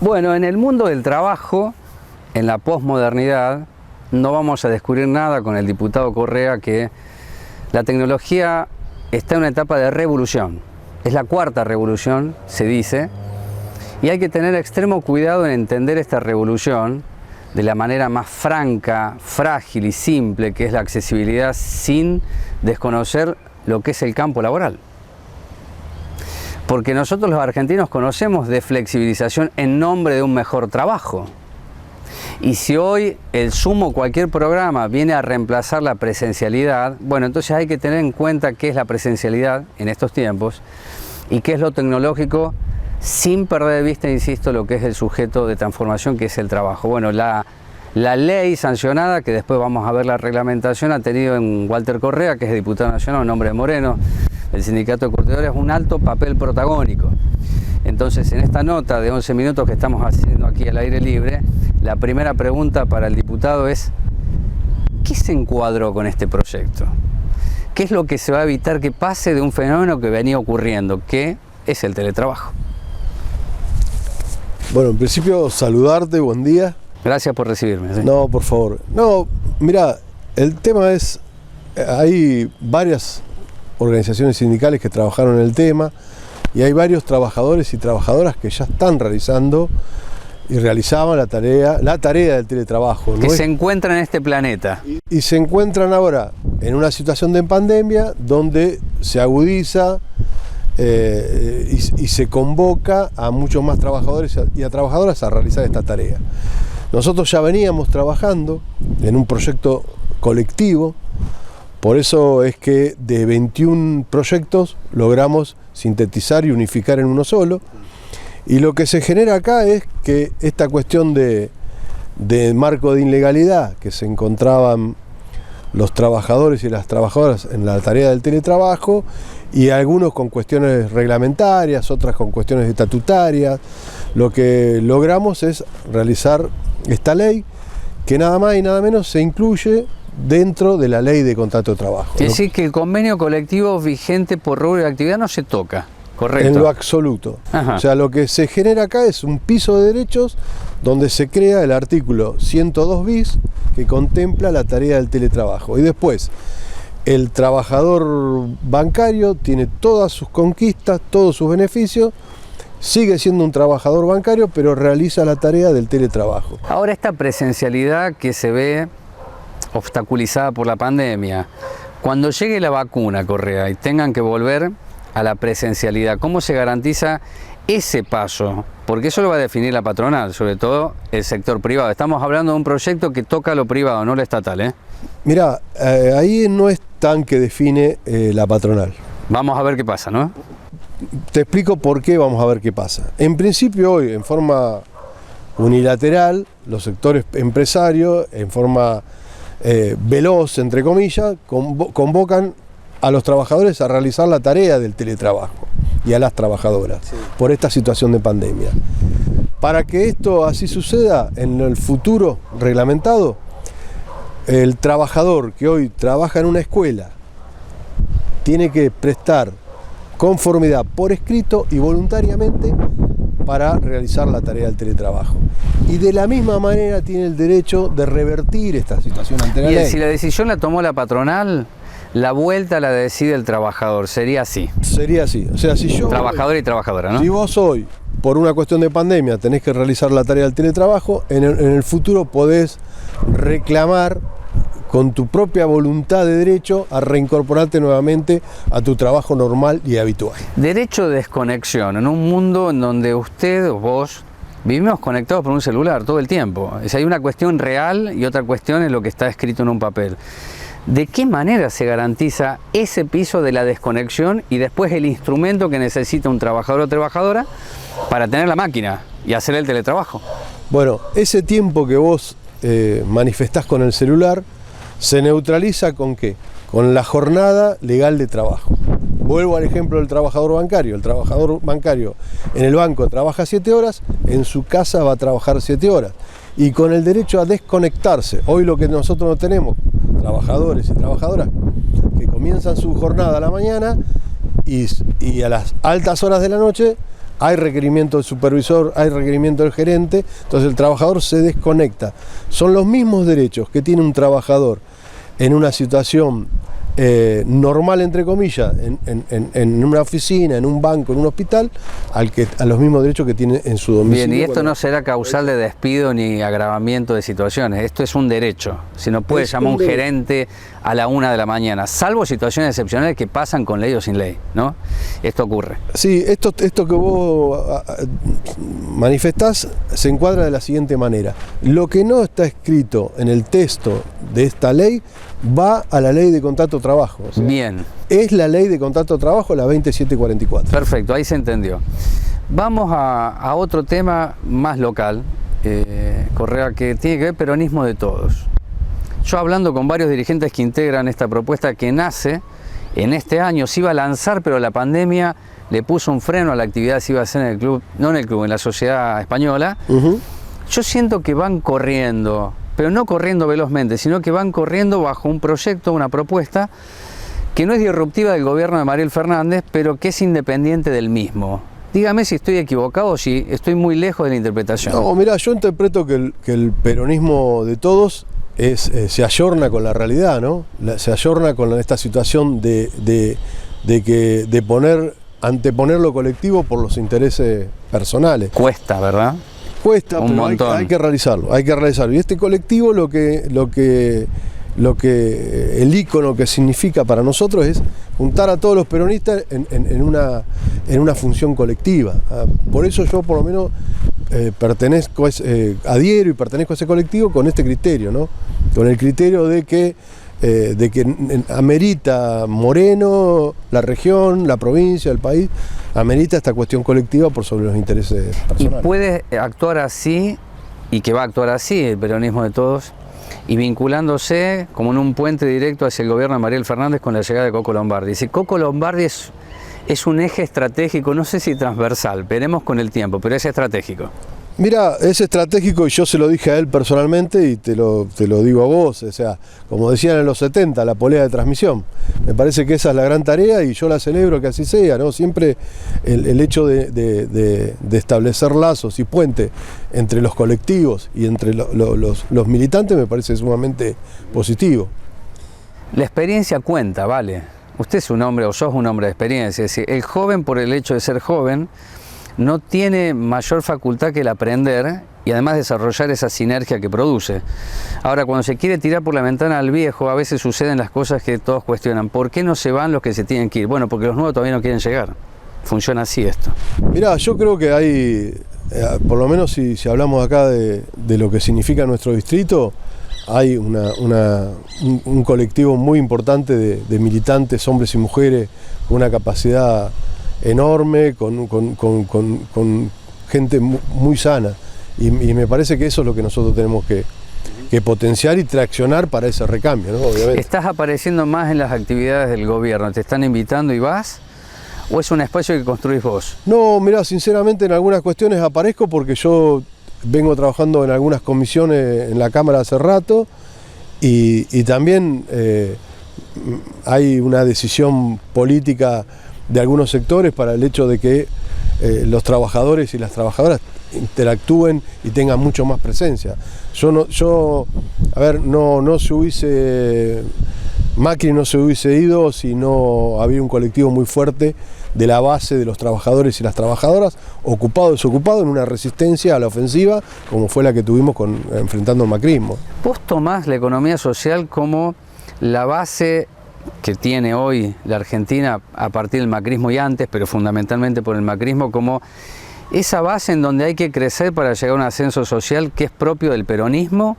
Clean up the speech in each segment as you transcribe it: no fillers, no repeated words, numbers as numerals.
Bueno, en el mundo del trabajo, en la posmodernidad, no vamos a descubrir nada con el diputado Correa, que la tecnología está en una etapa de revolución. Es la cuarta revolución, se dice, y hay que tener extremo cuidado en entender esta revolución de la manera más franca, frágil y simple, que es la accesibilidad, sin desconocer lo que es el campo laboral. Porque nosotros los argentinos conocemos de flexibilización en nombre de un mejor trabajo. Y si hoy el Zoom o cualquier programa viene a reemplazar la presencialidad, bueno, entonces hay que tener en cuenta qué es la presencialidad en estos tiempos y qué es lo tecnológico, sin perder de vista, insisto, lo que es el sujeto de transformación, que es el trabajo. Bueno, la ley sancionada, que después vamos a ver la reglamentación, ha tenido en Walter Correa, que es diputado nacional, un hombre de Moreno, el sindicato de curtidores, un alto papel protagónico. Entonces, en esta nota de 11 minutos que estamos haciendo aquí al aire libre, la primera pregunta para el diputado es: ¿qué se encuadró con este proyecto? ¿Qué es lo que se va a evitar que pase de un fenómeno que venía ocurriendo, que es el teletrabajo? Bueno, en principio saludarte, buen día. Gracias por recibirme. ¿Sí? No, por favor. No, mira, el tema es, hay varias organizaciones sindicales que trabajaron en el tema y hay varios trabajadores y trabajadoras que ya están realizando y realizaban la tarea del teletrabajo. Que se encuentran en este planeta. Y se encuentran ahora en una situación de pandemia donde se agudiza y se convoca a muchos más trabajadores y a trabajadoras a realizar esta tarea. Nosotros ya veníamos trabajando en un proyecto colectivo, por eso es que de 21 proyectos logramos sintetizar y unificar en uno solo. Y lo que se genera acá es que esta cuestión de marco de ilegalidad que se encontraban los trabajadores y las trabajadoras en la tarea del teletrabajo, y algunos con cuestiones reglamentarias, otras con cuestiones estatutarias, lo que logramos es realizar esta ley que nada más y nada menos se incluye dentro de la ley de contrato de trabajo. Es decir, que el convenio colectivo vigente por rubro de actividad no se toca, ¿correcto? En lo absoluto. Ajá. O sea, lo que se genera acá es un piso de derechos donde se crea el artículo 102 bis que contempla la tarea del teletrabajo. Y después, el trabajador bancario tiene todas sus conquistas, todos sus beneficios, sigue siendo un trabajador bancario, pero realiza la tarea del teletrabajo. Ahora, esta presencialidad que se ve obstaculizada por la pandemia, cuando llegue la vacuna, Correa, y tengan que volver a la presencialidad, ¿cómo se garantiza ese paso? Porque eso lo va a definir la patronal, sobre todo el sector privado. Estamos hablando de un proyecto que toca lo privado, no lo estatal, ¿eh? Mirá, ahí no es tan que define la patronal. Vamos a ver qué pasa, ¿no? Te explico por qué, vamos a ver qué pasa. En principio hoy, en forma unilateral, los sectores empresarios, en forma veloz, entre comillas, convocan a los trabajadores a realizar la tarea del teletrabajo y a las trabajadoras, sí, por esta situación de pandemia. Para que esto así suceda en el futuro reglamentado, el trabajador que hoy trabaja en una escuela tiene que prestar conformidad por escrito y voluntariamente para realizar la tarea del teletrabajo. Y de la misma manera tiene el derecho de revertir esta situación ante la ley. Y si la decisión la tomó la patronal, la vuelta la decide el trabajador, sería así. Sería así, o sea, si yo... Trabajador y trabajadora, ¿no? Si vos hoy, por una cuestión de pandemia, tenés que realizar la tarea del teletrabajo, en el futuro podés reclamar con tu propia voluntad de derecho a reincorporarte nuevamente a tu trabajo normal y habitual. Derecho de desconexión, en un mundo en donde usted o vos vivimos conectados por un celular todo el tiempo. Es, hay una cuestión real y otra cuestión es lo que está escrito en un papel. ¿De qué manera se garantiza ese piso de la desconexión y después el instrumento que necesita un trabajador o trabajadora para tener la máquina y hacer el teletrabajo? Bueno, ese tiempo que vos manifestás con el celular se neutraliza ¿con qué? Con la jornada legal de trabajo. Vuelvo al ejemplo del trabajador bancario. El trabajador bancario en el banco trabaja 7 horas, en su casa va a trabajar 7 horas. Y con el derecho a desconectarse. Hoy lo que nosotros no tenemos, trabajadores y trabajadoras que comienzan su jornada a la mañana y a las altas horas de la noche hay requerimiento del supervisor, hay requerimiento del gerente, entonces el trabajador se desconecta. Son los mismos derechos que tiene un trabajador en una situación normal, entre comillas, en una oficina, en un banco, en un hospital, a los mismos derechos que tiene en su domicilio. Bien, y esto no será causal de despido ni agravamiento de situaciones, esto es un derecho. Si no puede llamar un gerente a la 1 de la mañana, salvo situaciones excepcionales que pasan con ley o sin ley, ¿no? Esto ocurre. Sí, esto que vos manifestás se encuadra de la siguiente manera. Lo que no está escrito en el texto de esta ley va a la ley de contrato de trabajo. O sea, bien. Es la ley de contrato de trabajo, la 20744. Perfecto, ahí se entendió. Vamos a otro tema más local, Correa, que tiene que ver peronismo de todos. Yo hablando con varios dirigentes que integran esta propuesta que nace en este año, se iba a lanzar, pero la pandemia le puso un freno a la actividad que se iba a hacer en el club, no en el club, en la sociedad española. Yo siento que van corriendo, pero no corriendo velozmente, sino que van corriendo bajo un proyecto, una propuesta que no es disruptiva del gobierno de Mariel Fernández, pero que es independiente del mismo. Dígame si estoy equivocado o si estoy muy lejos de la interpretación. No, mira, yo interpreto que el peronismo de todos se ayorna con la realidad, ¿no? Se ayorna con esta situación de anteponer lo colectivo por los intereses personales. Cuesta, ¿verdad? Cuesta, un pero montón. hay que realizarlo. Y este colectivo lo que el ícono que significa para nosotros es juntar a todos los peronistas en una función colectiva. Por eso yo por lo menos adhiero y pertenezco a ese colectivo con este criterio, ¿no? Con el criterio de que amerita Moreno, la región, la provincia, el país, amerita esta cuestión colectiva por sobre los intereses personales. Y puede actuar así, y que va a actuar así el peronismo de todos, y vinculándose como en un puente directo hacia el gobierno de Mariel Fernández con la llegada de Coco Lombardi. Si Coco Lombardi es un eje estratégico, no sé si transversal, veremos con el tiempo, pero es estratégico. Mira, es estratégico y yo se lo dije a él personalmente y te lo digo a vos, o sea, como decían en los 70, la polea de transmisión. Me parece que esa es la gran tarea y yo la celebro que así sea, ¿no? Siempre el hecho de establecer lazos y puentes entre los colectivos y entre los militantes me parece sumamente positivo. La experiencia cuenta, vale. Usted es un hombre o sos un hombre de experiencia, es decir, el joven por el hecho de ser joven no tiene mayor facultad que el aprender y además desarrollar esa sinergia que produce. Ahora, cuando se quiere tirar por la ventana al viejo, a veces suceden las cosas que todos cuestionan. ¿Por qué no se van los que se tienen que ir? Bueno, porque los nuevos todavía no quieren llegar. Funciona así esto. Mirá, yo creo que hay, por lo menos si hablamos acá de lo que significa nuestro distrito, hay un colectivo muy importante de militantes, hombres y mujeres, con una capacidad enorme, con gente muy sana. Y me parece que eso es lo que nosotros tenemos que potenciar y traccionar para ese recambio, ¿no? Obviamente. ¿Estás apareciendo más en las actividades del gobierno? ¿Te están invitando y vas? ¿O es un espacio que construís vos? No, mirá, sinceramente en algunas cuestiones aparezco porque yo vengo trabajando en algunas comisiones en la Cámara hace rato y también hay una decisión política de algunos sectores para el hecho de que los trabajadores y las trabajadoras interactúen y tengan mucho más presencia. Macri no se hubiese ido si no había un colectivo muy fuerte de la base de los trabajadores y las trabajadoras, ocupado y desocupado en una resistencia a la ofensiva como fue la que tuvimos enfrentando al macrismo. ¿Vos tomás la economía social como la base que tiene hoy la Argentina a partir del macrismo y antes, pero fundamentalmente por el macrismo, como esa base en donde hay que crecer para llegar a un ascenso social que es propio del peronismo?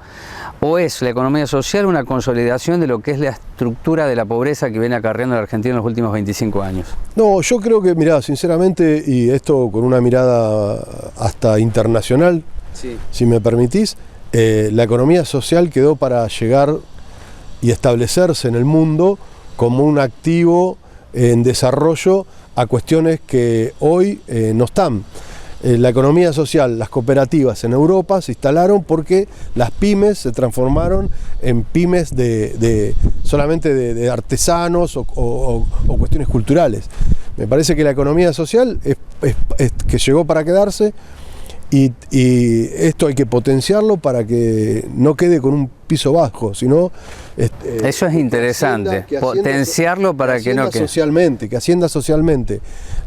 ¿O es la economía social una consolidación de lo que es la estructura de la pobreza que viene acarreando la Argentina en los últimos 25 años? No, yo creo que, mirá, sinceramente, y esto con una mirada hasta internacional, sí, si me permitís, la economía social quedó para llegar y establecerse en el mundo como un activo en desarrollo a cuestiones que hoy no están. La economía social, las cooperativas en Europa se instalaron porque las pymes se transformaron en pymes solamente de artesanos o cuestiones culturales. Me parece que la economía social es que llegó para quedarse y esto hay que potenciarlo para que no quede con un piso bajo, sino... Eso es interesante, potenciarlo para que no quede. Socialmente, que ascienda socialmente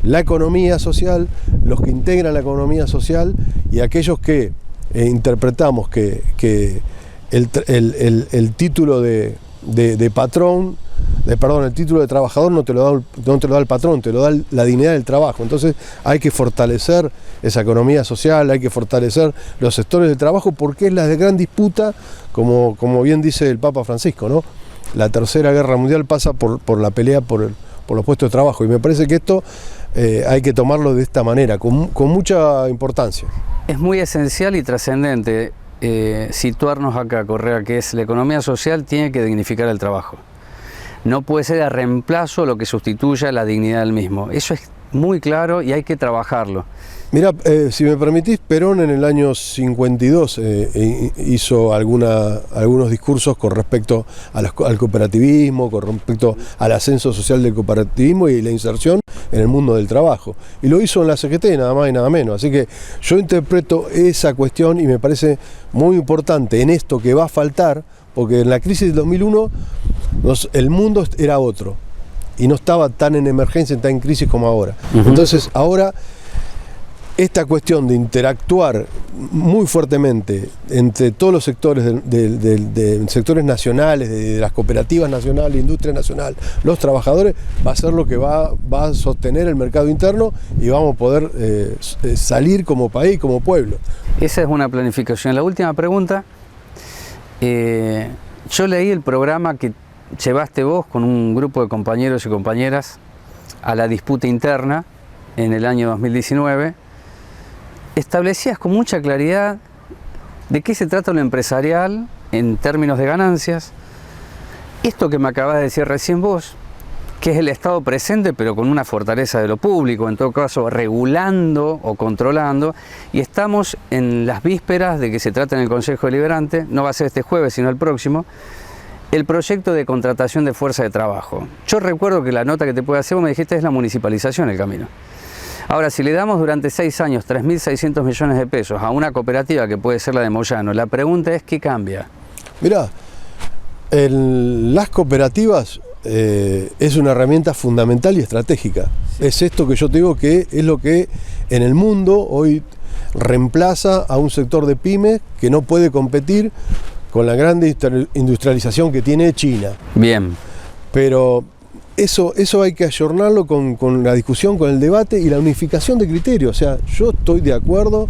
la economía social, los que integran la economía social y aquellos que interpretamos que el título de patrón, el título de trabajador no te lo da el patrón, te lo da la dignidad del trabajo. Entonces hay que fortalecer esa economía social, hay que fortalecer los sectores del trabajo, porque es la gran disputa, como bien dice el Papa Francisco, ¿no? La Tercera Guerra Mundial pasa por la pelea por los puestos de trabajo, y me parece que esto hay que tomarlo de esta manera, con mucha importancia. Es muy esencial y trascendente situarnos acá, Correa, que es la economía social tiene que dignificar el trabajo. No puede ser a reemplazo lo que sustituya la dignidad del mismo. Eso es muy claro y hay que trabajarlo. Mira, si me permitís, Perón en el año 52 hizo algunos discursos con respecto al cooperativismo, con respecto al ascenso social del cooperativismo y la inserción en el mundo del trabajo. Y lo hizo en la CGT, nada más y nada menos. Así que yo interpreto esa cuestión y me parece muy importante en esto que va a faltar, porque en la crisis del 2001 el mundo era otro y no estaba tan en emergencia, tan en crisis como ahora. Entonces ahora esta cuestión de interactuar muy fuertemente entre todos los sectores de sectores nacionales, de las cooperativas nacionales, industria nacional, los trabajadores, va a ser lo que va a sostener el mercado interno y vamos a poder salir como país, como pueblo. Esa es una planificación. La última pregunta. Yo leí el programa que llevaste vos con un grupo de compañeros y compañeras a la disputa interna en el año 2019. Establecías con mucha claridad de qué se trata lo empresarial en términos de ganancias. Esto que me acabas de decir recién vos, que es el Estado presente pero con una fortaleza de lo público, en todo caso regulando o controlando, y estamos en las vísperas de que se trate en el Consejo Deliberante, no va a ser este jueves sino el próximo, el proyecto de contratación de fuerza de trabajo. Yo recuerdo que la nota que te pude hacer, vos me dijiste, es la municipalización el camino. Ahora, si le damos durante 6 años 3.600 millones de pesos a una cooperativa que puede ser la de Moyano, la pregunta es ¿qué cambia? Mirá, las cooperativas es una herramienta fundamental y estratégica. Sí. Es esto que yo te digo que es lo que en el mundo hoy reemplaza a un sector de pymes que no puede competir con la gran industrialización que tiene China. Bien. Pero eso hay que ayornarlo con la discusión, con el debate y la unificación de criterios. O sea, yo estoy de acuerdo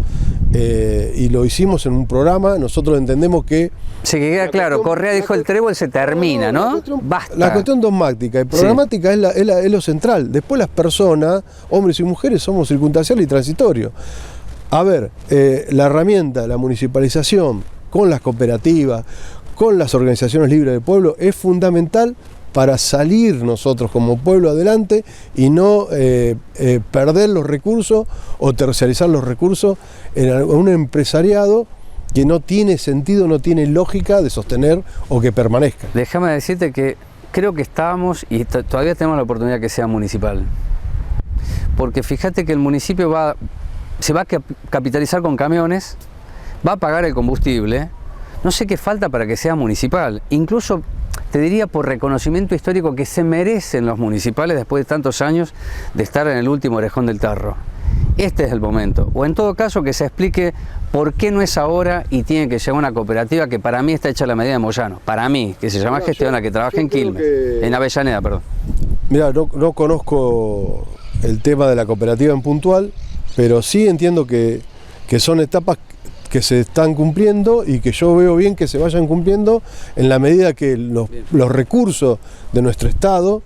y lo hicimos en un programa, nosotros entendemos que... Sí, que queda claro, Correa dijo el trébol se termina, ¿no? Basta. La cuestión dogmática y programática sí. es lo central. Después las personas, hombres y mujeres, somos circunstanciales y transitorios. A ver, la herramienta, la municipalización, con las cooperativas, con las organizaciones libres del pueblo, es fundamental para salir nosotros como pueblo adelante y no perder los recursos o terciarizar los recursos en un empresariado que no tiene sentido, no tiene lógica de sostener o que permanezca. Déjame decirte que creo que estábamos y todavía tenemos la oportunidad que sea municipal. Porque fíjate que el municipio se va a capitalizar con camiones, va a pagar el combustible, no sé qué falta para que sea municipal. Incluso te diría por reconocimiento histórico que se merecen los municipales después de tantos años de estar en el último orejón del tarro. Este es el momento. O en todo caso que se explique por qué no es ahora y tiene que llegar una cooperativa que para mí está hecha a la medida de Moyano. Para mí, que se llama Gestiona, que trabaja en Quilmes, en Avellaneda, perdón. Mira, no conozco el tema de la cooperativa en puntual, pero sí entiendo que son etapas que se están cumpliendo y que yo veo bien que se vayan cumpliendo en la medida que los recursos de nuestro Estado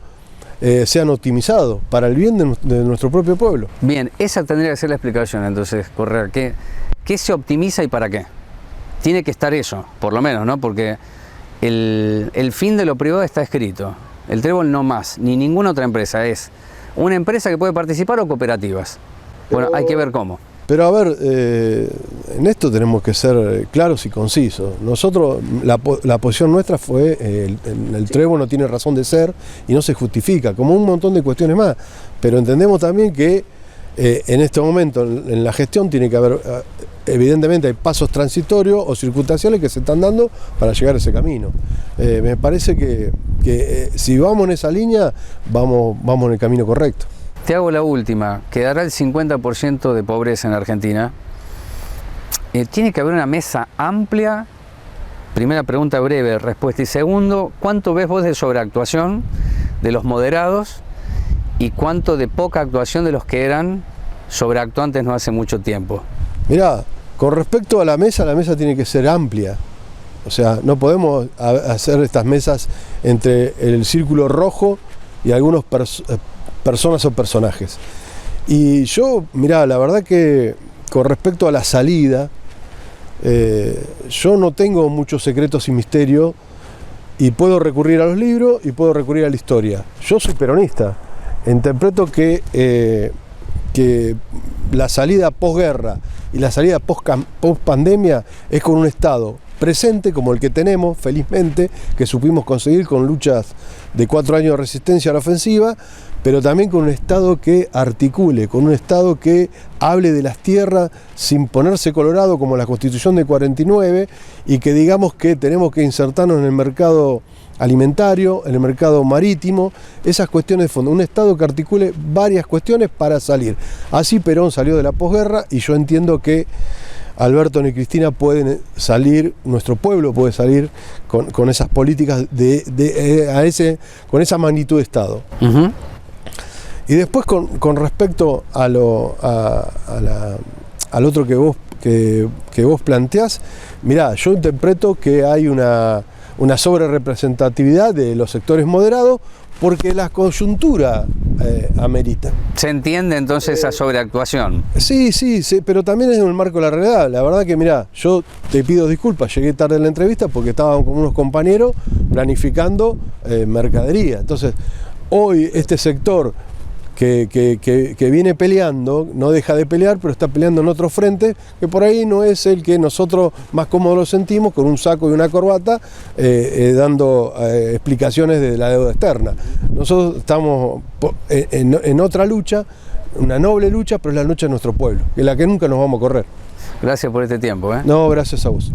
sean optimizados para el bien de nuestro propio pueblo. Bien, esa tendría que ser la explicación entonces, Correa. ¿Qué se optimiza y para qué? Tiene que estar eso, por lo menos, ¿no? Porque el fin de lo privado está escrito. El trébol no más, ni ninguna otra empresa. Es una empresa que puede participar o cooperativas. Bueno, hay que ver cómo. Pero a ver, en esto tenemos que ser claros y concisos. Nosotros, la posición nuestra fue, el Trébol no tiene razón de ser y no se justifica, como un montón de cuestiones más. Pero entendemos también que en este momento, en la gestión, tiene que haber, evidentemente hay pasos transitorios o circunstanciales que se están dando para llegar a ese camino. Me parece que si vamos en esa línea, vamos en el camino correcto. Te hago la última. ¿Quedará el 50% de pobreza en Argentina? Tiene que haber una mesa amplia. Primera pregunta breve, respuesta. Y segundo, ¿cuánto ves vos de sobreactuación de los moderados y cuánto de poca actuación de los que eran sobreactuantes no hace mucho tiempo? Mirá, con respecto a la mesa tiene que ser amplia. O sea, no podemos hacer estas mesas entre el círculo rojo y algunos personas o personajes. Y yo, mirá, la verdad que con respecto a la salida, yo no tengo muchos secretos y misterios y puedo recurrir a los libros y puedo recurrir a la historia. Yo soy peronista, interpreto que la salida posguerra y la salida post pandemia es con un Estado presente como el que tenemos, felizmente, que supimos conseguir con luchas de 4 años de resistencia a la ofensiva, pero también con un Estado que articule, con un Estado que hable de las tierras sin ponerse colorado como la Constitución de 49 y que digamos que tenemos que insertarnos en el mercado alimentario, en el mercado marítimo, esas cuestiones de fondo, un Estado que articule varias cuestiones para salir. Así Perón salió de la posguerra y yo entiendo que Alberto y Cristina pueden salir, nuestro pueblo puede salir con esas políticas con esa magnitud de Estado. Uh-huh. Y después con respecto al otro que vos planteás, mirá, yo interpreto que hay una sobrerepresentatividad de los sectores moderados porque la coyuntura amerita. ¿Se entiende entonces esa sobreactuación? Sí, pero también es en el marco de la realidad. La verdad que, mirá, yo te pido disculpas, llegué tarde en la entrevista porque estaban con unos compañeros planificando mercadería. Entonces, hoy este sector que viene peleando, no deja de pelear, pero está peleando en otro frente, que por ahí no es el que nosotros más cómodo lo sentimos, con un saco y una corbata, dando explicaciones de la deuda externa. Nosotros estamos en otra lucha, una noble lucha, pero es la lucha de nuestro pueblo, en la que nunca nos vamos a correr. Gracias por este tiempo. No, gracias a vos.